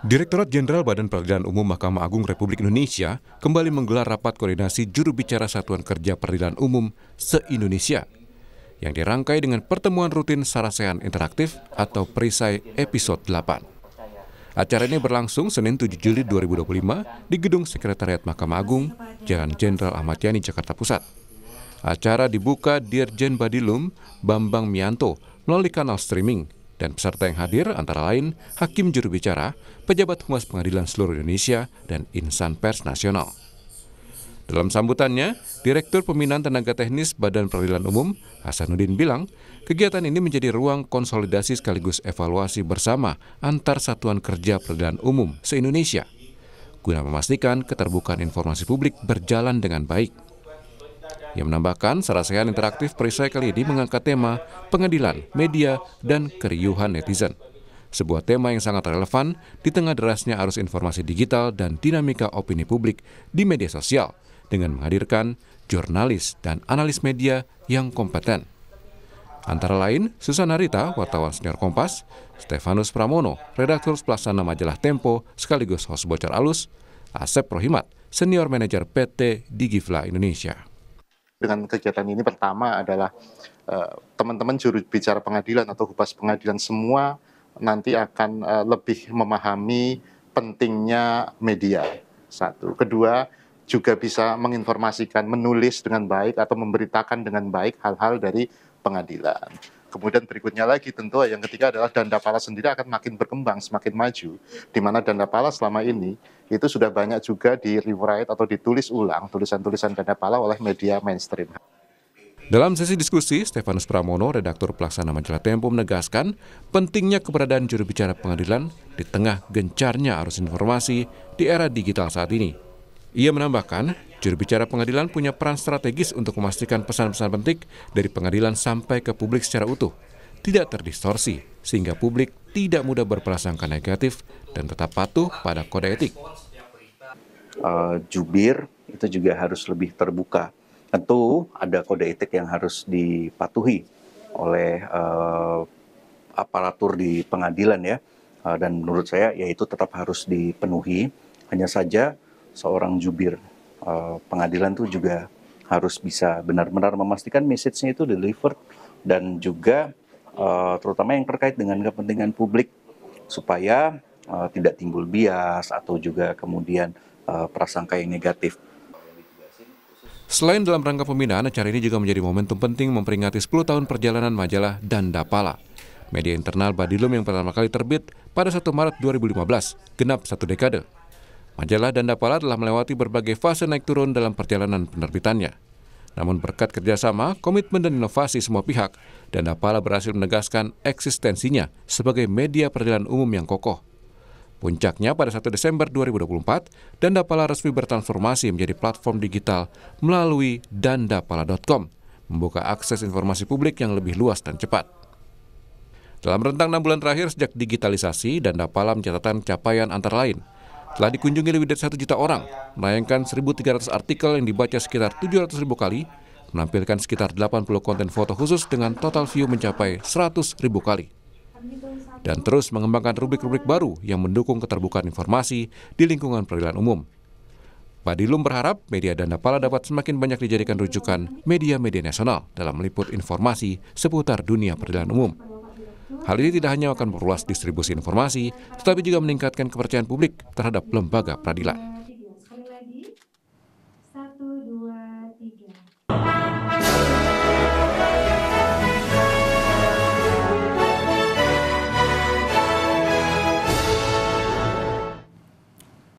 Direktorat Jenderal Badan Peradilan Umum Mahkamah Agung Republik Indonesia kembali menggelar rapat koordinasi juru bicara Satuan Kerja Peradilan Umum se-Indonesia yang dirangkai dengan pertemuan rutin Sarasehan Interaktif atau Perisai episode 8. Acara ini berlangsung Senin 7 Juli 2025 di Gedung Sekretariat Mahkamah Agung, Jalan Jenderal Ahmad Yani, Jakarta Pusat. Acara dibuka Dirjen Badilum Bambang Mianto melalui kanal streaming. Dan peserta yang hadir antara lain Hakim Juru Bicara, Pejabat Humas Pengadilan Seluruh Indonesia, dan Insan Pers Nasional. Dalam sambutannya, Direktur Pembinaan Tenaga Teknis Badan Peradilan Umum, Hasanuddin bilang, kegiatan ini menjadi ruang konsolidasi sekaligus evaluasi bersama antar Satuan Kerja Peradilan Umum se-Indonesia, guna memastikan keterbukaan informasi publik berjalan dengan baik. Ia menambahkan, Sarasehan Interaktif Perisai kali ini mengangkat tema pengadilan, media, dan keriuhan netizen. Sebuah tema yang sangat relevan di tengah derasnya arus informasi digital dan dinamika opini publik di media sosial dengan menghadirkan jurnalis dan analis media yang kompeten. Antara lain, Susana Rita, wartawan senior Kompas, Stefanus Pramono, redaktur pelaksana majalah Tempo sekaligus host Bocor Alus, Asep Rohimat, senior manajer PT Digifla Indonesia. Dengan kegiatan ini pertama adalah teman-teman juru bicara pengadilan atau humas pengadilan semua nanti akan lebih memahami pentingnya media. Satu. Kedua, juga bisa menginformasikan, menulis dengan baik atau memberitakan dengan baik hal-hal dari pengadilan. Kemudian berikutnya lagi tentu yang ketiga adalah Dandapala sendiri akan makin berkembang, semakin maju. Di mana Dandapala selama ini itu sudah banyak juga di-rewrite atau ditulis ulang tulisan-tulisan Dandapala oleh media mainstream. Dalam sesi diskusi, Stefanus Pramono, redaktur pelaksana majalah Tempo, menegaskan pentingnya keberadaan juru bicara pengadilan di tengah gencarnya arus informasi di era digital saat ini. Ia menambahkan, juru bicara pengadilan punya peran strategis untuk memastikan pesan-pesan penting dari pengadilan sampai ke publik secara utuh, tidak terdistorsi, sehingga publik tidak mudah berprasangka negatif dan tetap patuh pada kode etik. Jubir itu juga harus lebih terbuka. Tentu ada kode etik yang harus dipatuhi oleh aparatur di pengadilan ya, dan menurut saya ya itu tetap harus dipenuhi. Hanya saja seorang jubir pengadilan itu juga harus bisa benar-benar memastikan message-nya itu delivered dan juga terutama yang terkait dengan kepentingan publik supaya tidak timbul bias atau juga kemudian prasangka yang negatif. Selain dalam rangka pembinaan, acara ini juga menjadi momentum penting memperingati 10 tahun perjalanan majalah Dandapala, media internal Badilum yang pertama kali terbit pada 1 Maret 2015, genap 1 dekade. Majalah Dandapala telah melewati berbagai fase naik turun dalam perjalanan penerbitannya. Namun berkat kerjasama, komitmen dan inovasi semua pihak, Dandapala berhasil menegaskan eksistensinya sebagai media peradilan umum yang kokoh. Puncaknya pada 1 Desember 2024, Dandapala resmi bertransformasi menjadi platform digital melalui dandapala.com, membuka akses informasi publik yang lebih luas dan cepat. Dalam rentang 6 bulan terakhir sejak digitalisasi, Dandapala mencatatkan capaian antara lain telah dikunjungi lebih dari 1 juta orang, menayangkan 1.300 artikel yang dibaca sekitar 700.000 kali, menampilkan sekitar 80 konten foto khusus dengan total view mencapai 100.000 kali. Dan terus mengembangkan rubrik-rubrik baru yang mendukung keterbukaan informasi di lingkungan peradilan umum. Badilum berharap media Dandapala dapat semakin banyak dijadikan rujukan media-media nasional dalam meliput informasi seputar dunia peradilan umum. Hal ini tidak hanya akan memperluas distribusi informasi, tetapi juga meningkatkan kepercayaan publik terhadap lembaga peradilan.